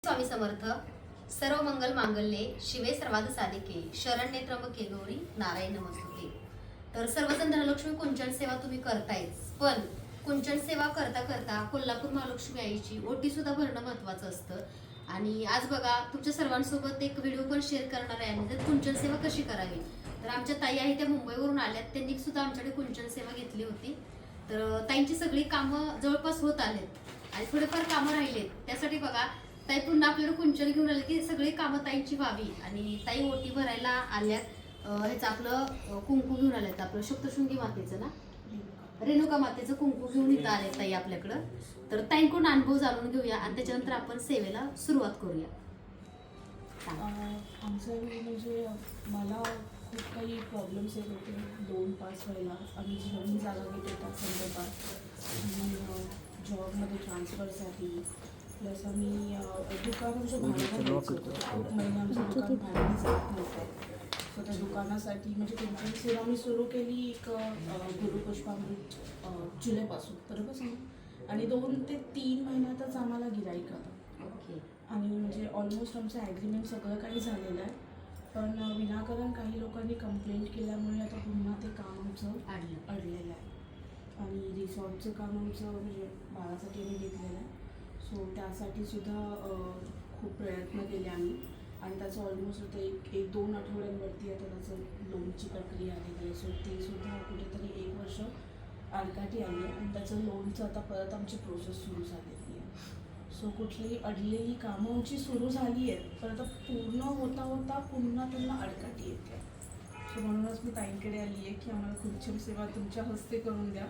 स्वामी समर्थ. सर्व मंगल मांगल्ये शिवे सर्वार्थ साधिके शरण्ये त्र्यंबके गौरी नारायण नमस्तुते. तर सर्वजण धनलक्ष्मी कुंचन सेवा तुम्ही करतायच, पण कुंचन सेवा करता करता कोल्हापूर महालक्ष्मी आईची ओटी सुद्धा भरणं महत्वाचं असतं. आणि आज बघा तुमच्या सर्वांसोबत एक व्हिडिओ पण शेअर करणार आहे आणि कुंचन सेवा कशी करावी. तर आमच्या ताई आहे त्या मुंबईवरून आल्यात, त्यांनी सुद्धा आमच्याकडे कुंचन सेवा घेतली होती. तर ताईंची सगळी कामं जवळपास होत आलेत आणि थोडेफार कामं राहिलेत. त्यासाठी बघा ताई पुन्हा आपल्याला कुंचन घेऊन आले की सगळी कामं ताईंची व्हावी. आणि ताई ओटी भरायला आल्यात. ह्याचं आपलं कुंकू घेऊन आलेत, आपलं सप्तशृंगी मातेचं ना, रेणुका मातेचं कुंकू घेऊन इथं आले ताई आपल्याकडं. तर ताईंकडून अनुभव जाणून घेऊया आणि त्याच्यानंतर आपण सेवेला सुरुवात करूया. आमचं म्हणजे मला खूप काही प्रॉब्लेम्स येत होते 2-5 वेळेला. आम्ही जी नवीन जागा घेतो त्या संदर्भात आणि जॉबमध्ये ट्रान्सफरसाठी, प्लस आम्ही दुकानाचं भाडं घ्यायचं होतं. खूप महिने आमचं दुकान भाड्याने जात नव्हतं. सो त्या दुकानासाठी म्हणजे कुंचन सेवा मी सुरू केली एक गुरुपुष्पामृत जुलैपासून, बरोबर सांग. आणि 2 ते 3 महिन्यातच आम्हाला गिऱ्हाईक आलं. ओके. आणि म्हणजे ऑलमोस्ट आमचं ॲग्रीमेंट सगळं काही झालेलं आहे. पण विनाकारण काही लोकांनी कंप्लेंट केल्यामुळे आता पुन्हा ते काम आमचं अडलेलं आहे. आणि रिसॉर्टचं काम आमचं म्हणजे बाळासाठी आम्ही घेतलेलं आहे. सो त्यासाठी सुद्धा खूप प्रयत्न केले आम्ही. आणि त्याचं ऑलमोस्ट आता एक 2 आठवड्यांवरती आता त्याचं लोनची प्रक्रिया आलेली आहे. सो ते सुद्धा कुठेतरी 1 वर्ष आडकाठी आली आहे. आणि त्याचं लोनचं आता परत आमची प्रोसेस सुरू झालेली आहे. सो कुठलीही अडलेली कामं आमची सुरू झाली आहेत, पण आता पूर्ण होता होता पुन्हा त्यांना अडकाठी येते. सो म्हणूनच मी ताईंकडे आली आहे की आम्हाला कुंचन सेवा तुमच्या हस्ते करून द्या,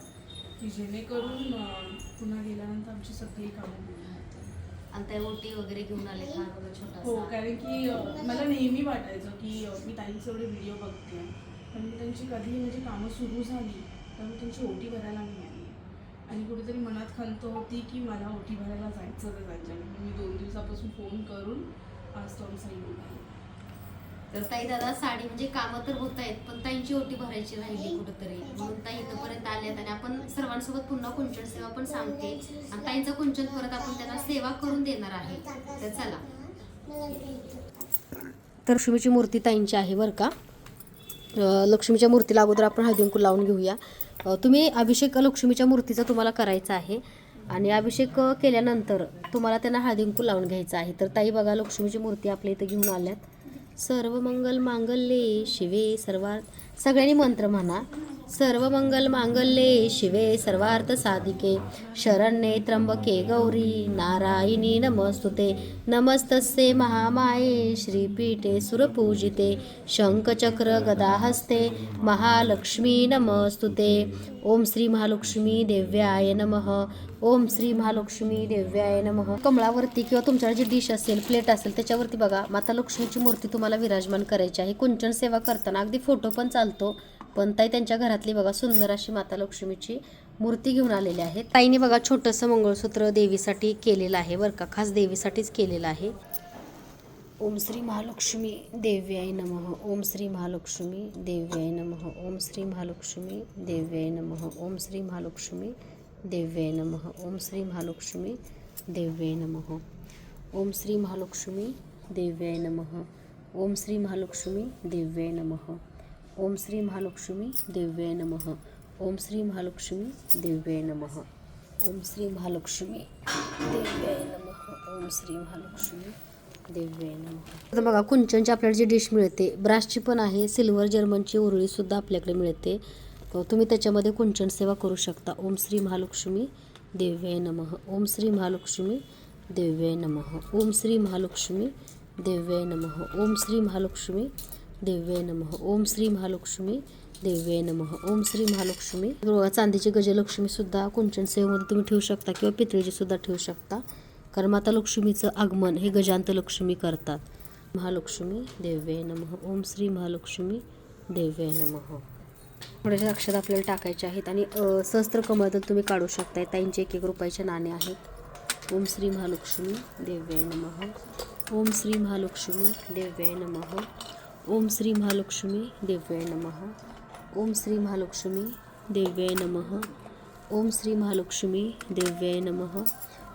की जेणेकरून पुन्हा गेल्यानंतर आमची सगळी कामं पूर्ण होतील. आणि त्या ओटी वगैरे घेऊन आले फार वगैरे छोटा. हो, कारण की मला नेहमी वाटायचं की मी ताईंचे एवढे व्हिडिओ बघते, पण त्यांची कधी म्हणजे कामं सुरू झाली तर मी त्यांची ओटी भरायला नाही आली. आणि कुठेतरी मनात खंत होती की मला ओटी भरायला जायचं तर जायचं. मी 2 दिवसापासून फोन करून आज तो आमचा येऊन. तर ताई दादा साडी म्हणजे कामं तर होत आहेत, पण ताईंची ओटी भरायची राहिली कुठंतरी, म्हणून ताई इथंपर्यंत आल्यात. आणि आपण सर्वांसोबत पुन्हा कुंचन सेवा पण सांगते आणि ताईंचं कुंचन परत आपण त्यांना सेवा करून देणार आहे. तर चला. तर लक्ष्मीची मूर्ती ताईंची आहे बरं का. लक्ष्मीच्या मूर्तीला अगोदर आपण हळदीकुंकू लावून घेऊया. तुम्ही अभिषेक लक्ष्मीच्या मूर्तीचा तुम्हाला करायचा आहे आणि अभिषेक केल्यानंतर तुम्हाला त्यांना हळदीकुंकू लावून घ्यायचं आहे. तर ताई बघा लक्ष्मीची मूर्ती आपल्या इथं घेऊन आल्यात. सर्व मंगल मांगल्ये शिवे सर्वार्थ, सगळ्यांनी मंत्र म्हणा. सर्व मंगल मांगल्ये शिवे सर्वार्थ साधिके शरण्ये त्र्यंबके गौरी नारायणी नमस्तुते. नमस्तस्ये महामाये श्रीपीठे सुरपूजिते शंखचक्र गदाहस्ते महालक्ष्मी नमस्तुते. ओम श्री महालक्ष्मी देव्याय नमः. ओम श्री महालक्ष्मी देव्याय नमः. कमळावरती किंवा तुमच्याकडे जी डिश असेल, प्लेट असेल, त्याच्यावरती बघा माता लक्ष्मीची मूर्ती तुम्हाला विराजमान करायची आहे. कुंचन सेवा करताना अगदी फोटो पण चालतो, पण ताई त्यांच्या घरातली बघा सुंदर अशी माता लक्ष्मीची मूर्ती घेऊन आलेली आहे. ताईने बघा छोटंसं मंगळसूत्र देवीसाठी केलेलं आहे बरं का, खास देवीसाठीच केलेलं आहे. ओम श्री महालक्ष्मी देव्याय नमः. ओम श्री महालक्ष्मी देव्याय नमः. ओम श्री महालक्ष्मी देव्याय नमः. ओम श्री महालक्ष्मी देव्याय नमः. ओम श्री महालक्ष्मी देव्याय नमः. ओम श्री महालक्ष्मी देव्याय नमः. ओम श्री महालक्ष्मी देव्याय नमः. ओम श्री महालक्ष्मी देव्याय नमः. ओम श्री महालक्ष्मी देव्याय नमः. ओम श्री महालक्ष्मी देव्याय नमः. ओम श्री महालक्ष्मी देव्याय नमः. तर बघा कुंचनची आपल्याला जी डिश मिळते, ब्रासची पण आहे, सिल्वर जर्मनची उरळी सुद्धा आपल्याकडे मिळते. तुम्ही त्याच्यामध्ये कुंचन सेवा करू शकता. ओम श्री महालक्ष्मी देव्याय नमः. ओम श्री महालक्ष्मी देव्याय नमः. ओम श्री महालक्ष्मी देव्याय नमः. ओम श्री महालक्ष्मी देव्याय नमः. ओम श्री महालक्ष्मी देव्याय नमः. ओम श्री महालक्ष्मी. चांदीची गजलक्ष्मी सुद्धा कुंचन सेवेमध्ये तुम्ही ठेवू शकता किंवा पितळीची सुद्धा ठेवू शकता, कारण माता लक्ष्मीचं आगमन हे गजांत लक्ष्मी करतात. महालक्ष्मी देव्याय नमः. ओम श्री महालक्ष्मी देव्याय नमः. थोडेसे अक्षर आपल्याला टाकायचे आहेत आणि सहस्त्र कमळातून तुम्ही काढू शकताय. ताईंचे 1-1 रुपयाचे नाणे आहेत. ओम श्री महालक्ष्मी देव्याय नमः. ओम श्री महालक्ष्मी देव्याय नमः. ओम श्री महालक्ष्मी देव्याय नमः. ओम श्री महालक्ष्मी देव्याय नमः. ओम श्री महालक्ष्मी देव्याय नमः.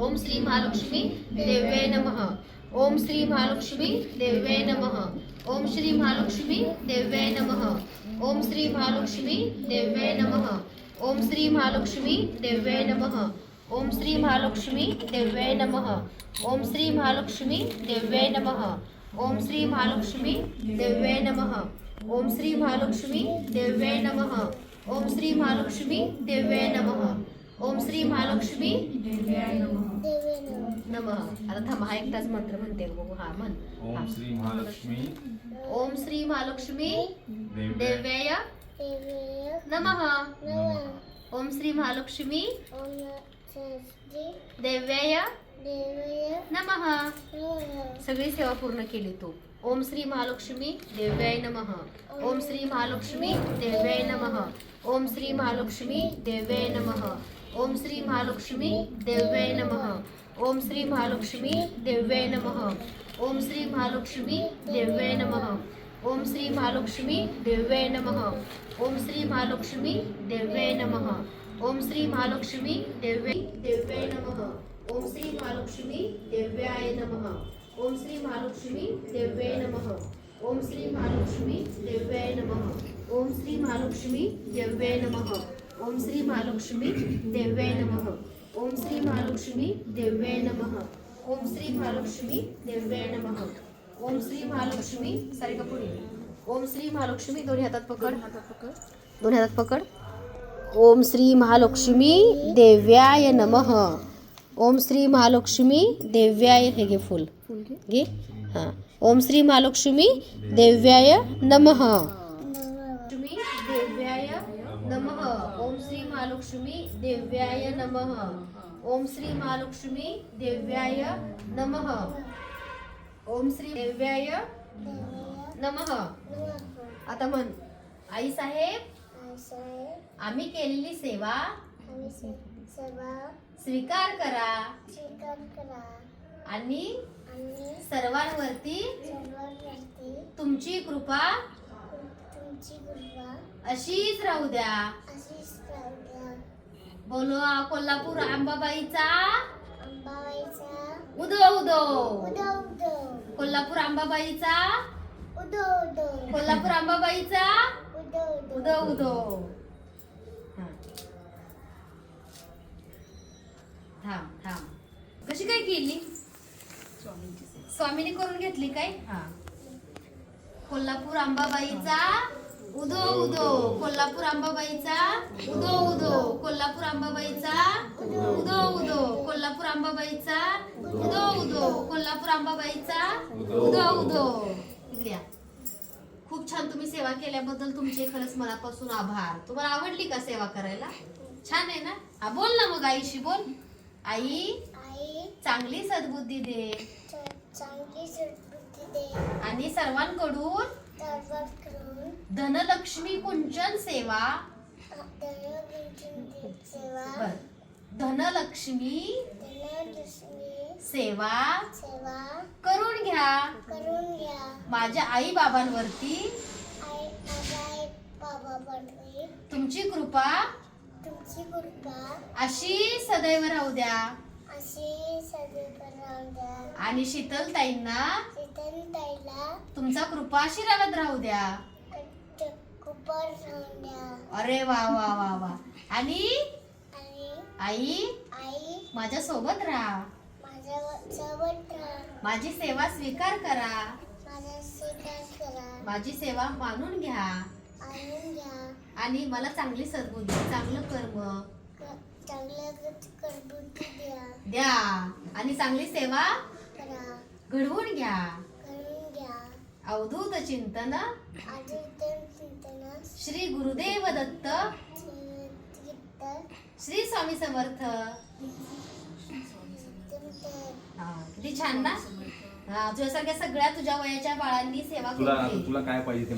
ओम श्री महालक्ष्मी देव्यै नमः. ओम श्री महालक्ष्मी देव्यै नमः. ओम श्री महालक्ष्मी देव्यै नमः. ओम श्री महालक्ष्मी देव्यै नमः. ओम श्री महालक्ष्मी देव्यै नमः. ओम श्री महालक्ष्मी देव्यै नमः. ओम श्री महालक्ष्मी देव्यै नमः. ओम श्री महालक्ष्मी देव्यै नमः. ओम श्री महालक्ष्मी देव्यै नमः. ओम श्री महालक्ष्मी देव्यै नमः. ओम श्री महालक्ष्मी नमः. आता थांबा, हा एकटाच मंत्र म्हणते बघू. हा म्हण. ओम श्री महालक्ष्मी ओम श्री महालक्ष्मी देव्याय नमः. ओम श्री महालक्ष्मी देव्याय नमः. सगळी सेवा पूर्ण केली तू. ओम श्री महालक्ष्मी देव्याय नमः. ओम श्री महालक्ष्मी देव्याय नमः. ओम श्री महालक्ष्मी देव्याय नमः. ओम श्री महालक्ष्मी देव्याय नमः. ओम श्री महालक्ष्मी देव्याय नमः. ओम श्री महालक्ष्मी देव्याय नमः. ओम श्री महालक्ष्मी देव्याय नमः. ओम श्री महालक्ष्मी देव्याय नमः. ओम श्री महालक्ष्मी देव्याय नमः. ओम श्री महालक्ष्मी देव्याय नमः. ओम श्री महालक्ष्मी देव्याय नमः. ओम श्री महालक्ष्मी देव्याय नमः. ओम श्री महालक्ष्मी देव्याय नमः. ओम श्री महालक्ष्मी देव्याय नमः. ओम श्री महालक्ष्मी देव्याय नमः. ओम श्री महालक्ष्मी देव्याय नमः. ओम श्री महालक्ष्मी सारे का पुढे. ओम श्री महालक्ष्मी दोन्ही हातात पकड. दोन्ही हातात पकड. ओम श्री महालक्ष्मी देव्याय नमः. ओम श्री महालक्ष्मी देव्याय. हे घे फुल घे. हां. ओम श्री महालक्ष्मी देव्याय नमः. लक्ष्मी देव्याय नमः. ओम श्री महालक्ष्मी देव्याय नमः. ओम श्री महालक्ष्मी देव्याय नमः. ओम श्री देव्याय नमः. आता म्हण. आई साहेब आम्ही केलेली सेवा स्वीकार करा आणि सर्वांवरती तुमची कृपा अशीच राहू द्या. बोलो कोल्हापूर अंबाबाईचा उदो उदो. कोल्हापूर अंबाबाईचा कोल्हापूर अंबाबाईचा उदो उदो. थांब थांब. कशी काय केली? स्वामीने करून घेतली काय? हा. कोल्हापूर अंबाबाईचा उदो उदो. कोल्हापूर अंबाबाईचा उदो उदो. कोल्हापूर अंबाबाईचा उदो उदो. कोल्हापूर अंबाबाईचा उदो उदो. कोल्हापूर अंबाबाईचा उदो उदो. इकडे. खूप छान तुम्ही सेवा केल्याबद्दल तुमचे खरंच मनापासून आभार. तुम्हाला आवडली का सेवा करायला? छान आहे ना? हा बोल ना मग आईशी बोल. आई चांगली सद्बुद्धी दे आणि सर्वांकडून धनलक्ष्मी कुंचन सेवा धनलक्ष्मी सेवा करून घ्या. माझ्या आई बाबांवरती तुमची कृपा अशी सदैव राहू द्या. आणि शीतलताईंना तुमचा कृपा आशीर्वाद राहू द्या. अरे वा वा वा वा. आणि आई माझ्या सोबत राहा. माझी सेवा स्वीकार करा. माझी सेवा मानून घ्या. आणि मला चांगली सद्बुद्धी चांगलं कर्म द्या. आणि चांगली सेवा घडवून घ्या. अवधूत चिंतन श्री गुरुदेव दत्त श्री स्वामी समर्थ. किती छान ना? तुझ्यासारख्या सगळ्या तुझ्या वयाच्या बाळांनी सेवा केली. तुला काय पाहिजे ते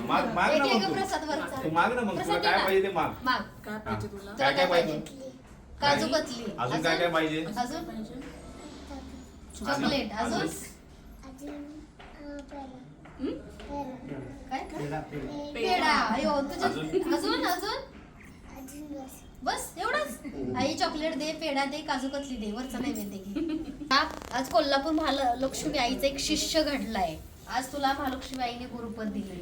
माग ना. मग प्रसाद वरचा तू माग ना. मग तुला काय पाहिजे ते माग. माग. काय पाहिजे तुला? काय पाहिजे? काजू कतली. अजून काय काय पाहिजे? अजून चॉकलेट. अजून काय? पेढा. अयो तुझ्या. अजून अजून बस एवढंच. आई चॉकलेट दे, पेढा दे, काजू कतली दे, वरचा नैवेद्य घे. आज कोल्हापूर महालक्ष्मी आईचा एक शिष्य घडलाय. आज तुला महालक्ष्मी आईने गुरुपद दिले.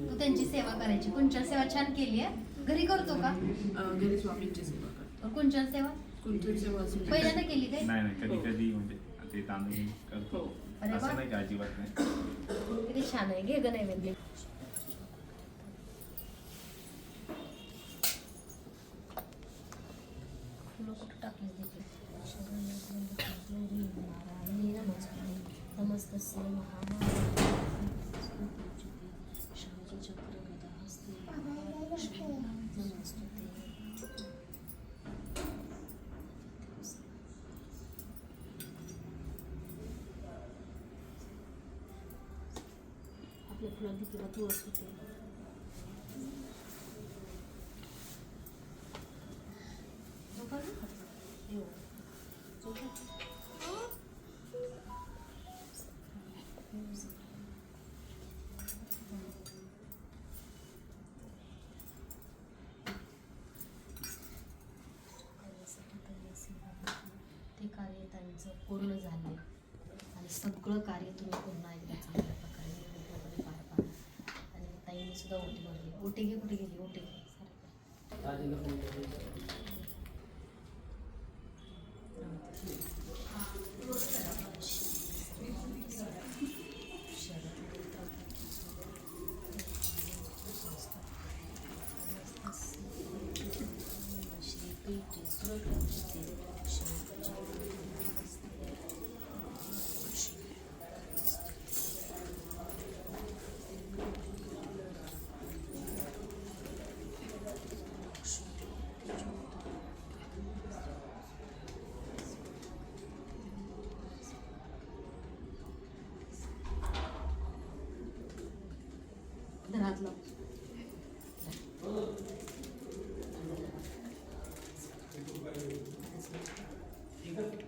तू त्यांची सेवा करायची. कुंचन सेवा छान केली आहे. घरी करतो का घरी स्वामींची सेवा करतो. कुंचन सेवा? कुंचन सेवा अजून पहिल्यांदा केली काय? नाही नाही, कधी कधी म्हणजे ते तांदूळ करतो. हो. अरे वा. असं नाही की अजिबात नाही. किती छान आहे. घे ग नैवेद्य. फुलं कुठं टाकली तिथे? नमस्तस्यै महामाये शंखचक्रगदाहस्ते महालक्ष्मी नमस्तुते. आपल्या फुलांची किंवा तुळस होते. ते कार्य त्यांचं पूर्ण झाले आणि सगळं कार्य तुम्ही पुन्हा एकदा चांगल्या प्रकारे निर्विघ्नपणे पार पाडा. आणि ताईने सुद्धा ओटी भरली. ओटी घे, कुठे गेली ओटी घे. घरातलं ठीक है.